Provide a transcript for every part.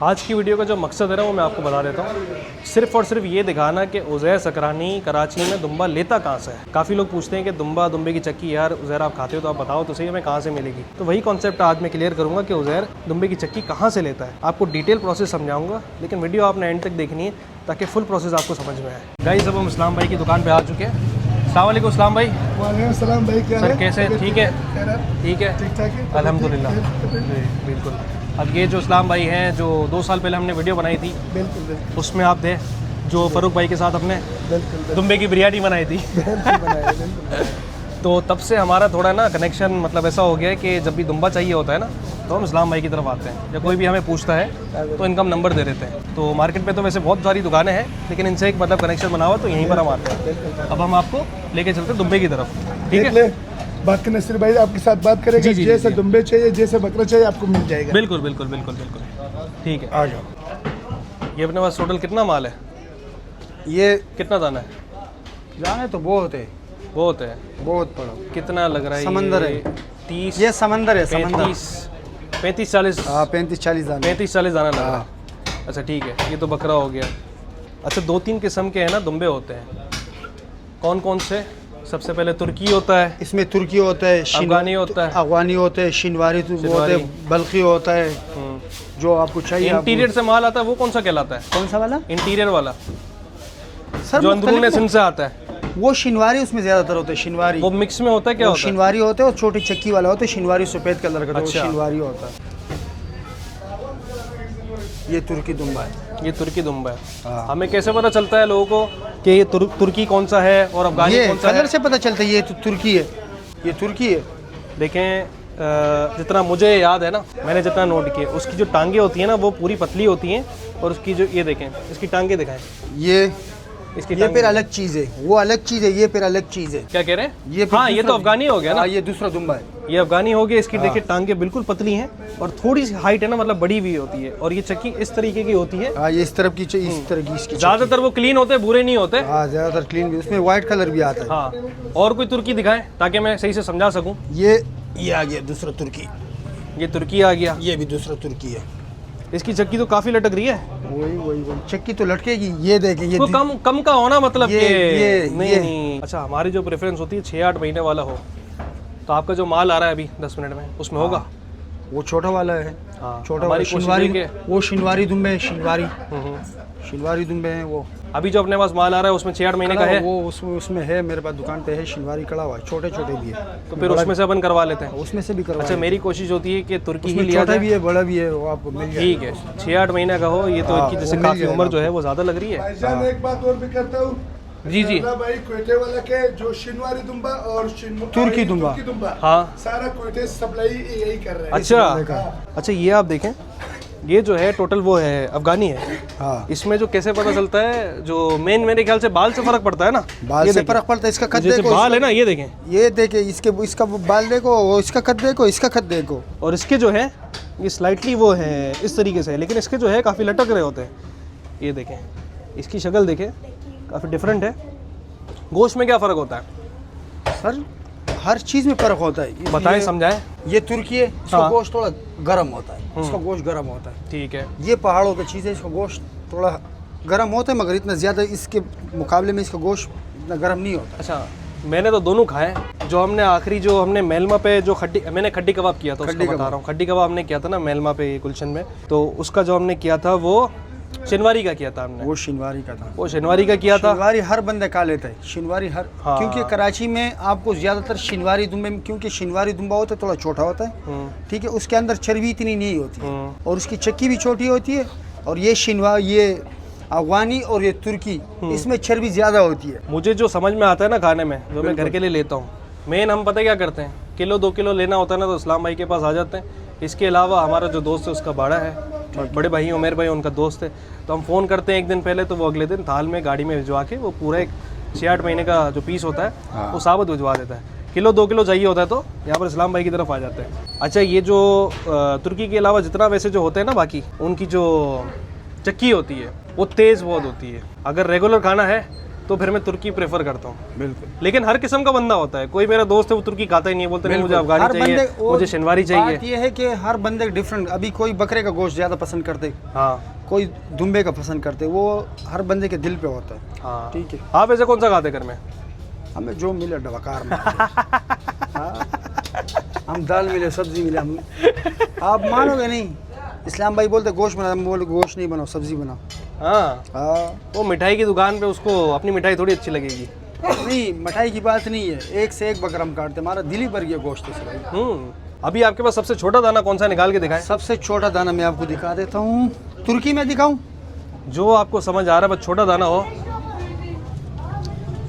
आज की वीडियो का जो मकसद है ना वो मैं आपको बता देता हूँ। सिर्फ और सिर्फ ये दिखाना कि उज़ैर सकरानी कराची में दुम्बा लेता कहाँ से है। काफ़ी लोग पूछते हैं कि दुम्बे की चक्की यार उज़ैर आप खाते हो तो आप बताओ तो सही हमें कहाँ से मिलेगी। तो वही कॉन्सेप्ट आज मैं क्लियर करूँगा कि उज़ैर दुम्बे की चक्की कहाँ से लेता है। आपको डिटेल प्रोसेस समझाऊँगा, लेकिन वीडियो आपने एंड तक देखनी है ताकि फुल प्रोसेस आपको समझ में आए। गाइस अब हम इस्लाम भाई की दुकान पर आ चुके हैं। अस्सलाम वालेकुम इस्लाम भाई। वालेकुम सलाम भाई, क्या सर कैसे हैं? ठीक है, ठीक है, ठीक ठाक है अल्हम्दुलिल्लाह जी बिल्कुल। अब ये जो इस्लाम भाई हैं जो 2 साल पहले हमने वीडियो बनाई थी, बिल्कुल बिल्कुल उसमें आप थे जो फ़ारूक भाई के साथ अपने बिल्कुल दुम्बे की बिरयानी बनाई थी। बिल्कुल। तो तब से हमारा थोड़ा ना कनेक्शन मतलब ऐसा हो गया है कि जब भी दुम्बा चाहिए होता है ना तो हम इस्लाम भाई की तरफ आते हैं। या कोई भी हमें पूछता है तो इनका हम नंबर दे देते हैं। तो मार्केट में तो वैसे बहुत सारी दुकानें हैं, लेकिन इनसे एक मतलब कनेक्शन बना हुआ तो यहीं पर हम आते हैं। अब हम आपको लेके चलते हैं दुम्बे की तरफ, ठीक है? बाकी नसीर भाई आपके साथ बात करेंगे। जैसे दुम्बे चाहिए, जैसे बकरा चाहिए आपको मिल जाएगा। बिल्कुल बिल्कुल बिल्कुल बिल्कुल ठीक है। आ जाओ। ये अपने पास टोटल कितना माल है? ये कितना दाना है? जाने तो बहुत है, बहुत है। बहुत बड़ा कितना लग रहा है? समंदर ये है। 30 ये समंदर है, समंदर। 35-40 हाँ 35-40 दाने। 35-40 दाना लग रहा है। अच्छा ठीक है, ये तो बकरा हो गया। अच्छा 2-3 किस्म के हैं ना दुम्बे होते हैं, कौन कौन से? सबसे पहले तुर्की होता है, इसमें तुर्की होता है, अफगानी होता है, अफगानी होते हैं, शिनवारी होते हैं, बल्खी होता है। जो आपको चाहिए। इंटीरियर से माल आता है वो कौन सा कहलाता है? कौन सा वाला? इंटीरियर वाला सर जो अंदरूनी सिंध से आता है, वो शिनवारी उसमें ज्यादातर होता है। शिनवारी वो मिक्स में होता है क्या? वो होता है? शिनवारी होते हैं और छोटी चक्की वाला होता है शिनवारी, सफेद कलर का। अच्छा। वो शिनवारी होता है। ये तुर्की दुम्बा है। ये तुर्की दुम्बा है। हाँ। हमें कैसे पता चलता है लोगों को कि ये तुर्की कौन सा है और अफगानी ये कौन सा है? कलर से पता चलता है। ये तो तुर्की है, ये तुर्की है। देखें जितना मुझे याद है ना, मैंने जितना नोट किया, उसकी जो टांगे होती हैं ना वो पूरी पतली होती हैं, और उसकी जो ये देखें इसकी टांगे दिखाएं। ये इसकी ये टांगे फिर अलग चीज़ है, वो अलग चीज़ है, ये फिर अलग चीज़ है। क्या कह रहे हैं? ये फिर हाँ ये तो दूसरा- अफगानी हो गया ना। हाँ, ये दूसरा दुम्बा है। ये अफगानी हो गया। इसकी देखिए टांगे बिल्कुल पतली हैं और थोड़ी सी हाइट है ना, मतलब बड़ी हुई होती है, और ये चक्की इस तरीके की होती है। हाँ, ये इस तरफ की इस तरह की इसकी। ज्यादातर वो क्लीन होते हैं, बुरे नहीं होते। हाँ, ज़्यादातर क्लीन भी, उसमें वाइट कलर भी आता है। हाँ, और कोई तुर्की दिखाएं ताकि मैं सही से समझा सकूं। ये आ गया दूसरा तुर्की। ये तुर्की आ गया। ये भी दूसरा तुर्की है। इसकी चक्की तो काफी लटक रही है। वही चक्की तो लटकेगी। ये देखें, ये तो कम का होना मतलब ये- कि ये- नहीं। अच्छा हमारी जो प्रेफरेंस होती है 6-8 महीने वाला हो, तो आपका जो माल आ रहा है अभी 10 मिनट में उसमें होगा। वो छोटा वाला है। हाँ, छोटा हमारी वाला कोशिश शिनवारी, है वो शिनवारी दुम्बे हैं। हम्म। शिनवारी दुम्बे हैं वो। अभी जो अपने पास माल आ रहा है उसमें 6-8 महीने का है, वो उसमें है, मेरे पास दुकान पे है शिनवारी कड़ा हुआ है। छोटे छोटे भी है, तो फिर उसमें से अपन करवा लेते हैं। उसमें से भी करवा। अच्छा मेरी कोशिश होती है कि तुर्की ही उसमें लिया छोटा जाए। भी है, बड़ा भी है, वो आपको मिल जाएगा। ठीक है, 6-8 महीने का हो। ये तो इनकी जैसे वो मिल काफी जाएगा उम्र जो है वो ज्यादा लग रही है। भाईजान एक बात और भी करता हूँ। जी जी। भाई कोयटे वाला के जो शिनवारी दुम्बा और तुर्की दुम्बा। हाँ सारा कोयटे सप्लाई यही कर रहे हैं। अच्छा ये आप देखें, ये जो है टोटल वो है अफगानी है। हाँ, इसमें जो कैसे पता चलता है, जो मेन मेरे ख्याल से बाल से फर्क पड़ता है ना। बाल ये से देखिए, फर्क पड़ता है। इसका कद जैसे देखो, बाल है ना, ये देखें, ये देखे इसका बाल देखो, वो इसका कद देखो, इसका कद देखो। और इसके जो है ये स्लाइटली वो है इस तरीके से है, लेकिन इसके जो है काफ़ी लटक रहे होते हैं। ये देखें, इसकी शक्ल देखें, काफ़ी डिफरेंट है। गोश्त में क्या फ़र्क होता है सर हर चीज़ में फर्क होता है। बताएं, समझाएं। ये तुर्की है, इसका हाँ। गोश्त थोड़ा गर्म होता है। इसका गोश्त गर्म होता है। ठीक है। ये पहाड़ों की चीज़ है, इसका गोश्त थोड़ा गर्म होता है, मगर इतना ज़्यादा इसके मुकाबले में इसका गोश्त इतना गर्म नहीं होता। अच्छा मैंने तो दोनों खाए। जो हमने आखिरी जो हमने मेलमा पे जो मैंने खड्डी कबाब किया था, उसका बता रहा हूँ। खड्डी कबाब हमने किया था ना मेलमा पे गुलशन में, तो उसका जो हमने किया था वो शिनवारी का किया था हमने। वो शिनवारी का था। वो शिनवारी का किया था। शिनवारी हर बंदा खा लेता है, शिनवारी हर। हाँ। क्योंकि कराची में आपको ज़्यादातर शिनवारी दुम्बे में, क्योंकि शिनवारी दुम्बा होता है थोड़ा छोटा होता है, ठीक है, उसके अंदर चर्बी इतनी नहीं होती है, और उसकी चक्की भी छोटी होती है। और ये ये अफगानी और ये तुर्की, इसमें चर्बी ज़्यादा होती है। मुझे जो समझ में आता है ना खाने में, जो मैं घर के लिए लेता हूँ, मेन हम पता क्या करते हैं, 1-2 किलो लेना होता है ना तो इस्लाम भाई के पास आ जाते हैं। इसके अलावा हमारा जो दोस्त है उसका बाड़ा है, बड़े भाई उमेर भाई उनका दोस्त है, तो हम फ़ोन करते हैं एक दिन पहले, तो वो अगले दिन थाल में गाड़ी में भिजवा के वो पूरा एक 6-8 महीने का जो पीस होता है वो साबुत भिजवा देता है। 1-2 किलो चाहिए होता है तो यहाँ पर इस्लाम भाई की तरफ आ जाते हैं। अच्छा ये जो तुर्की के अलावा जितना वैसे जो होते हैं ना बाकी, उनकी जो चक्की होती है वो तेज़ बहुत होती है। अगर रेगुलर खाना है तो फिर मैं तुर्की प्रेफर करता हूँ। बिल्कुल। लेकिन हर किस्म का बंदा होता है, कोई मेरा दोस्त है वो तुर्की खाता ही नहीं है, बोलते नहीं मुझे अफगानी चाहिए, मुझे शिनवारी चाहिए। बात ये है कि हर बंदे डिफरेंट, अभी कोई बकरे का गोश्त ज़्यादा पसंद करते, हाँ कोई दुम्बे का पसंद करते, वो हर बंदे के दिल पे होता है। हाँ ठीक है। आप ऐसे कौन सा खाते घर में? हमें जो मिले डबकार में हाँ, हम दाल मिले सब्जी मिले हम, आप मानोगे नहीं, इस्लाम भाई बोलते गोश्त बना, हम बोले गोश्त नहीं बनाओ सब्जी बनाओ। हाँ हाँ वो मिठाई की दुकान पे उसको अपनी मिठाई थोड़ी अच्छी लगेगी। नहीं, मिठाई की बात नहीं है, एक से एक बकरा हम काटते, हमारा दिल ही भर गया गोश्त से भाई। अभी आपके पास सबसे छोटा दाना कौन सा निकाल के दिखाएं? सबसे छोटा दाना मैं आपको दिखा देता हूँ, तुर्की में दिखाऊँ? जो आपको समझ आ रहा है बस छोटा दाना हो।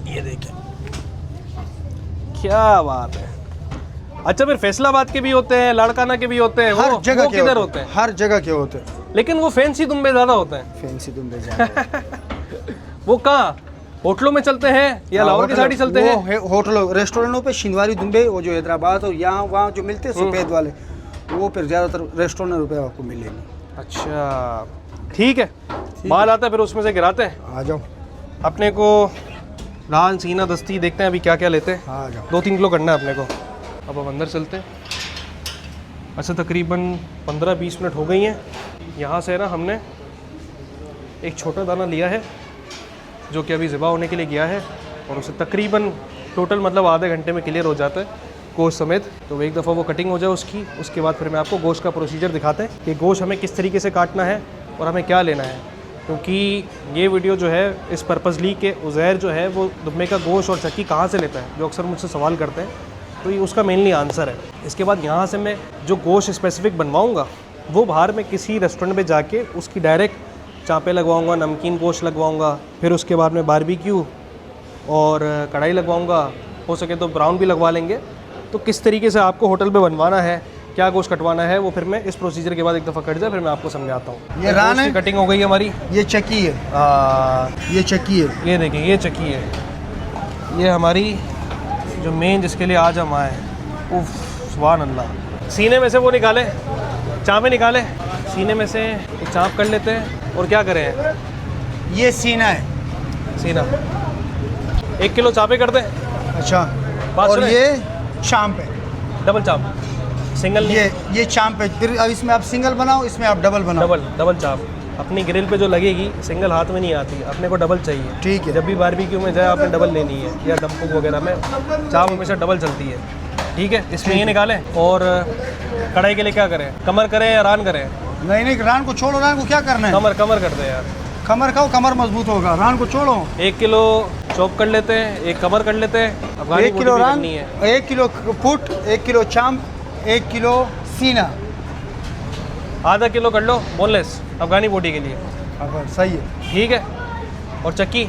ये देखें, क्या बात है। अच्छा फिर फैसलाबाद के भी होते हैं, लाड़काना के भी होते हैं, हर जगह के किधर होते हैं? हर जगह के होते हैं, लेकिन वो फैंसी दुम्बे ज्यादा होते हैं। फैंसी दुम्बे ज़्यादा वो कहाँ, होटलों में चलते हैं या लाहौर की साइड चलते हैं? होटलों रेस्टोरेंटों पे शिनवारी दुम्बे, वो जो हैदराबाद और यहाँ वहाँ जो मिलते हैं सफ़ेद वाले, वो फिर ज़्यादातर रेस्टोरेंट पे आपको मिलेंगे। अच्छा ठीक है, माल आता है फिर उसमें से गिराते हैं। आ जाओ, अपने को लाल सीना दस्ती देखते हैं अभी क्या क्या लेते हैं। आ जाओ। 2-3 किलो करना है अपने को। अब हम अंदर चलते हैं। अच्छा तकरीबन 15-20 मिनट हो गई हैं। यहाँ से ना हमने एक छोटा दाना लिया है जो कि अभी ज़िबा होने के लिए गया है, और उसे तकरीबन टोटल मतलब आधे घंटे में क्लियर हो जाता है गोश्त समेत। तो एक दफ़ा वो कटिंग हो जाए उसकी, उसके बाद फिर मैं आपको गोश्त का प्रोसीजर दिखाते हैं कि गोश्त हमें किस तरीके से काटना है और हमें क्या लेना है। क्योंकि ये वीडियो जो है इस पर्पज़ली के उज़ैर जो है वो दुम्बे का गोश्त और चक्की कहाँ से लेता है, जो अक्सर मुझसे सवाल करते हैं, तो ये उसका मेनली आंसर है। इसके बाद यहाँ से मैं जो गोश्त स्पेसिफिक बनवाऊँगा वो बाहर में किसी रेस्टोरेंट में जाके उसकी डायरेक्ट चाँपे लगवाऊँगा, नमकीन गोश्त लगवाऊँगा, फिर उसके बाद में बारबेक्यू और कढ़ाई लगवाऊँगा, हो सके तो ब्राउन भी लगवा लेंगे। तो किस तरीके से आपको होटल पे बनवाना है, क्या गोश्त कटवाना है, वो फिर मैं इस प्रोसीजर के बाद एक दफ़ा कट जाए फिर मैं आपको समझाता हूँ। ये रान है, कटिंग हो गई है हमारी, ये चक्की है, ये चक्की है, ये देखिए ये चक्की है, ये हमारी जो मेन जिसके लिए आज हम आए। उफ सुभान अल्लाह। सीने में से वो निकाले, चाँपे निकाले, सीने में से एक चाँप कर लेते हैं और क्या करें, ये सीना है, सीना 1 किलो चाँपे कर दें। अच्छा, बात और सुने? ये चाँप है, डबल चाँप, सिंगल नहीं, ये चाँप है। फिर अब इसमें आप सिंगल बनाओ, इसमें आप डबल बनाओ। डबल चाँप अपनी ग्रिल पे जो लगेगी सिंगल हाथ में नहीं आती, अपने को डबल चाहिए। ठीक है। जब भी बारबेक्यू में जाए आपने डबल लेनी है, या दमपुक वगैरह में चाँप हमेशा डबल चलती है। ठीक है, इसमें ये निकालें। और कढ़ाई के लिए क्या करें, कमर करें या रान करें? नहीं, रान को छोड़ो, रान को क्या करना है, कमर कर दे यार, कमर खाओ, कमर मजबूत होगा, रान को छोड़ो। 1 किलो चॉप कर लेते हैं, 1 कमर कर लेते हैं। अफगानी 1 किलो बोटी भी रान, करनी है, 1 किलो फुट, 1 किलो चाँप, 1 किलो सीना, आधा किलो कर लो बोनलेस अफगानी बोटी के लिए। सही है। ठीक है, और चक्की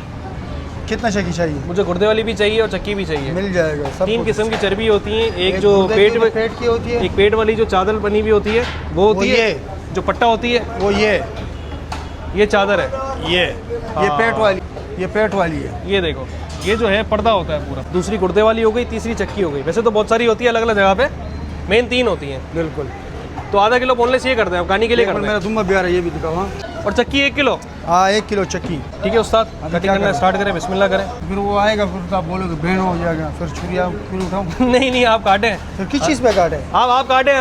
कितना चक्की चाहिए? मुझे गुर्दे वाली भी चाहिए और चक्की भी चाहिए। मिल जाएगा सब। 3 किस्म की चर्बी होती है, एक जो पेट की होती है, एक पेट वाली जो चादर बनी हुई होती है वो होती है, जो पट्टा होती है वो ये चादर है, ये पेट वाली, ये पेट वाली है। ये देखो, ये जो है पर्दा होता है पूरा। दूसरी गुर्दे वाली हो गई, तीसरी चक्की हो गई। वैसे तो बहुत सारी होती है अलग अलग जगह पे, मेन 3 होती हैं। बिल्कुल। तो आधा किलो बोनलेस ये करते हैं, अफगानी के लिए करते हैं। मेरा दुम्बा भी आ रहा है, ये भी दिखाओ। हाँ, और चक्की 1 किलो। हाँ, 1 किलो चक्की। ठीक है उस्ताद, कटिंग करना स्टार्ट करें, बिस्मिल्लाह करें। फिर वो आएगा, फिर तो आप बोलोगे भेड़ हो जाएगा, फिर छुरिया फिर उठाओ। नहीं आप काटें, फिर किस चीज़ पे काटे? आप काटें,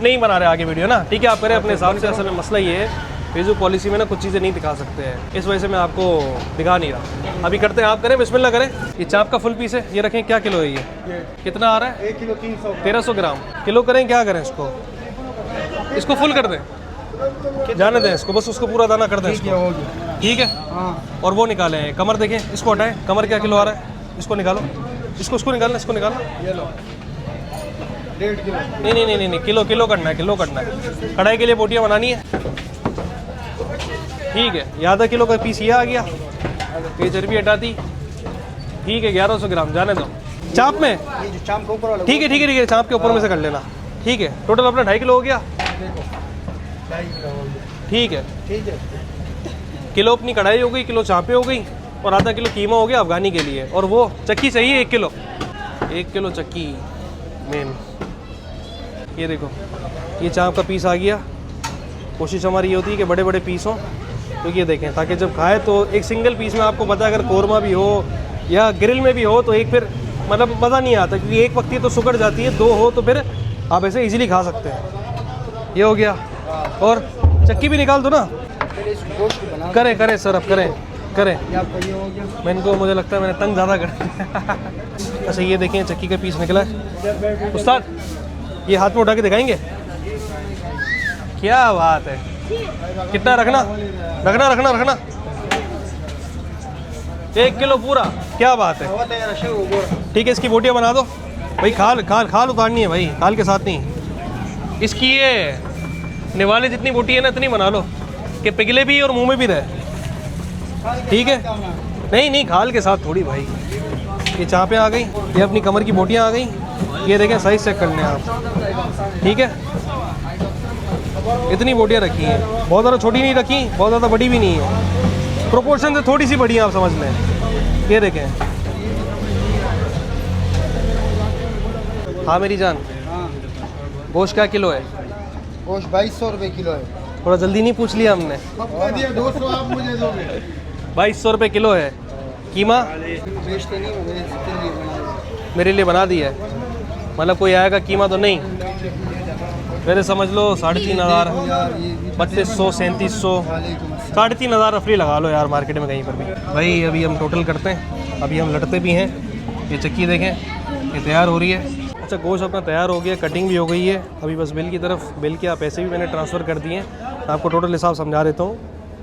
नहीं बना रहे आगे वीडियो ना। ठीक है, आप करें अपने हिसाब से। असल में मसला ये है फेसबुक पॉलिसी में ना कुछ चीज़ें नहीं दिखा सकते हैं, इस वजह से मैं आपको दिखा नहीं रहा। अभी करते हैं, आप करें, बिस्मिल्लाह करें। ये चाप का फुल पीस है, ये रखें। क्या किलो है ये? कितना आ रहा है? 1 किलो 300। 1300 ग्राम किलो करें। क्या करें इसको फुल कर दें, जाने दें इसको, बस उसको पूरा दाना कर दें इसको। ठीक है। हाँ, और वो निकालें, कमर देखें, इसको हटाएं। कमर क्या किलो आ रहा है, इसको निकालो, इसको निकालना, इसको निकालो। ये लो 1.5 किलो। नहीं, किलो करना है, किलो करना है। कढ़ाई के लिए बोटियाँ बनानी है। ठीक है, ये आधा किलो का पीस ये आ गया, ये चर्बी हटा दी। ठीक है, 1100 ग्राम जाने दो चाप में। ये जो चाप के ऊपर वाला, ठीक है, चाप के ऊपर में से कर लेना। ठीक है, टोटल अपना 2.5 किलो हो गया। 2.5 किलो हो गया। ठीक है, किलो अपनी कढ़ाई हो गई, किलो चापे हो गई, और आधा किलो कीमा हो गया अफगानी के लिए। और वो चक्की चाहिए 1 किलो, 1 किलो चक्की मेन। ये देखो, ये चाप का पीस आ गया। कोशिश हमारी ये होती है कि बड़े बड़े पीस हों, तो ये देखें, ताकि जब खाए तो एक सिंगल पीस में आपको पता है अगर कोरमा भी हो या ग्रिल में भी हो तो एक फिर मतलब मज़ा नहीं आता, क्योंकि एक वक्त तो सुकड़ जाती है, दो हो तो फिर आप ऐसे इजीली खा सकते हैं। ये हो गया, और चक्की भी निकाल दो ना। करें करें सर, अब करें करें। मैंने को मुझे लगता है मैंने तंग ज़्यादा कर दिया। अच्छा ये देखें चक्की का पीस निकला है। उस्ताद ये हाथ में उठा के दिखाएंगे, क्या बात है। कितना रखना रखना रखना रखना 1 किलो पूरा, क्या बात है। ठीक है, इसकी बोटियाँ बना दो भाई। खाल खाल खाल उतारनी है भाई, खाल के साथ नहीं। इसकी ये निवाले जितनी बोटी है ना इतनी बना लो कि पिघले भी और मुंह में भी रहे। ठीक है, नहीं नहीं खाल के साथ थोड़ी भाई। ये चापे आ गई, ये अपनी कमर की बोटियाँ आ गई। ये देखें साइज चेक करने आप। ठीक है, इतनी बोटियाँ रखी हैं, बहुत ज़्यादा छोटी नहीं रखी, बहुत ज़्यादा बड़ी भी नहीं है, प्रोपोर्शन से थोड़ी सी बड़ी है, आप समझ लें। ये देखें। हाँ मेरी जान, गोश्त क्या किलो है? गोश्त 2200 रुपये किलो है। थोड़ा जल्दी नहीं पूछ लिया हमने। 200 आप मुझे दोगे। 2200 रुपये किलो है। कीमा बेचते नहीं, मेरे लिए बना दिया है, मतलब कोई आएगा कीमा तो नहीं। मेरे समझ लो 3500, 3200, 3700, 3500 रफली लगा लो यार मार्केट में कहीं पर भी। भाई अभी हम टोटल करते हैं, अभी हम लड़ते भी हैं। ये चक्की देखें, ये तैयार हो रही है। अच्छा गोश्त अपना तैयार हो गया, कटिंग भी हो गई है। अभी बस बिल की तरफ, बिल के पैसे भी मैंने ट्रांसफ़र कर दिए हैं। आपको टोटल हिसाब समझा देता हूँ।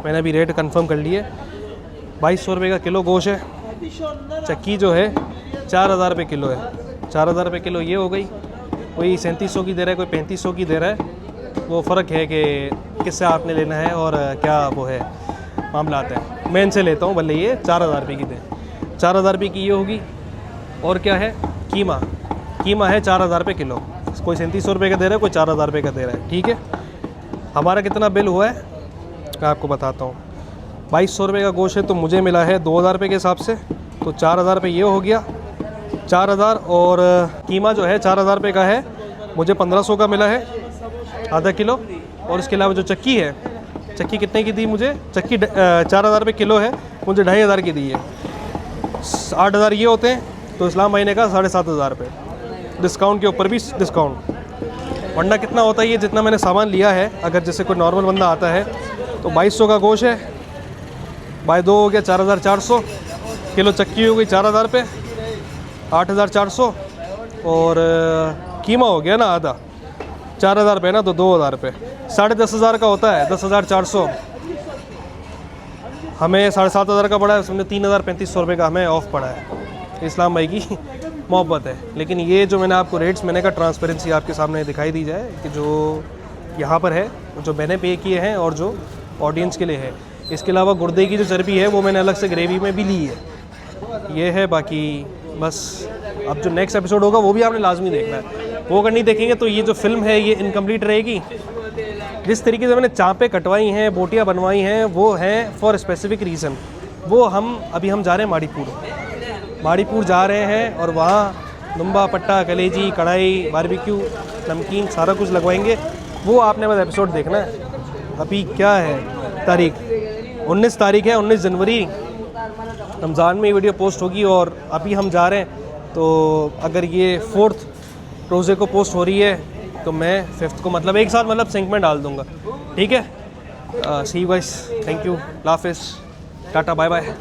मैंने अभी रेट कंफर्म कर लिए। 2200 रुपये का किलो गोश्त है। चक्की जो है 4000 रुपये किलो है। 4000 रुपये किलो ये हो गई। कोई 3700 की दे रहा है, कोई 3500 की दे रहा है। वो फ़र्क है कि किससे आपने लेना है और क्या वो है मामला आता है। मैं इनसे लेता हूँ, भले ये 4000 रुपये की दे। 4000 रुपये की ये होगी। और क्या है, कीमा। कीमा है 4000 रुपये किलो। कोई 3700 रुपये का दे रहा है, कोई 4000 रुपये का दे रहा है। ठीक है, हमारा कितना बिल हुआ है मैं आपको बताता हूँ। 2200 रुपये का गोश्त है तो मुझे मिला है 2000 रुपये के हिसाब से, तो 4000 रुपये ये हो गया। 4000 और कीमा जो है 4000 रुपये का है, मुझे 1500 का मिला है आधा किलो। और इसके अलावा जो चक्की है, चक्की कितने की दी मुझे? चक्की 4000 रुपये किलो है, मुझे 2500 की दी है। 8000 ये होते हैं, तो इस्लाम भाई ने कहा 7500 रुपये, डिस्काउंट के ऊपर भी डिस्काउंट। वरना कितना होता है ये, जितना मैंने सामान लिया है, अगर जैसे कोई नॉर्मल बंदा आता है तो 2200 का गोश्त है, बाय 2 हो गया 4400 किलो। चक्की हो गई 4000 रुपये, 8400। और कीमा हो गया ना आधा, 4000 रुपये ना, तो 2000 रुपये, 10,500 का होता है। 10,400 हमें 7,500 का पड़ा है, उसमें 3,3500 रुपये का हमें ऑफ पड़ा है। इस्लाम भाई की मोहब्बत है। लेकिन ये जो मैंने आपको रेट्स मैंने कहा ट्रांसपेरेंसी आपके सामने दिखाई दी जाए कि जो यहाँ पर है, जो मैंने पे किए हैं और जो ऑडियंस के लिए है। इसके अलावा गुर्दे की जो चर्बी है वो मैंने अलग से ग्रेवी में भी ली है। ये है, बाकी बस अब जो नेक्स्ट एपिसोड होगा वो भी आपने लाजमी देखना है। वो अगर नहीं देखेंगे तो ये जो फिल्म है ये इनकम्प्लीट रहेगी। जिस तरीके से मैंने चाँपें कटवाई हैं, बोटियाँ बनवाई हैं, वो हैं फॉर स्पेसिफिक रीज़न। वो हम जा रहे हैं माड़ीपुर जा रहे हैं, और वहाँ दुम्बा, पट्टा, कलेजी, कढ़ाई, बारबेक्यू, नमकीन सारा कुछ लगवाएंगे। वो आपने बस एपिसोड देखना है। अभी क्या है तारीख? 19 तारीख है, 19 जनवरी रमज़ान में ये वीडियो पोस्ट होगी। और अभी हम जा रहे हैं, तो अगर ये 4th रोज़े को पोस्ट हो रही है तो मैं 5th को मतलब एक साथ मतलब सिंक में डाल दूँगा। ठीक है, सी यू गाइस, थैंक यू, अल्लाह हाफ़िज़, टाटा, बाय बाय।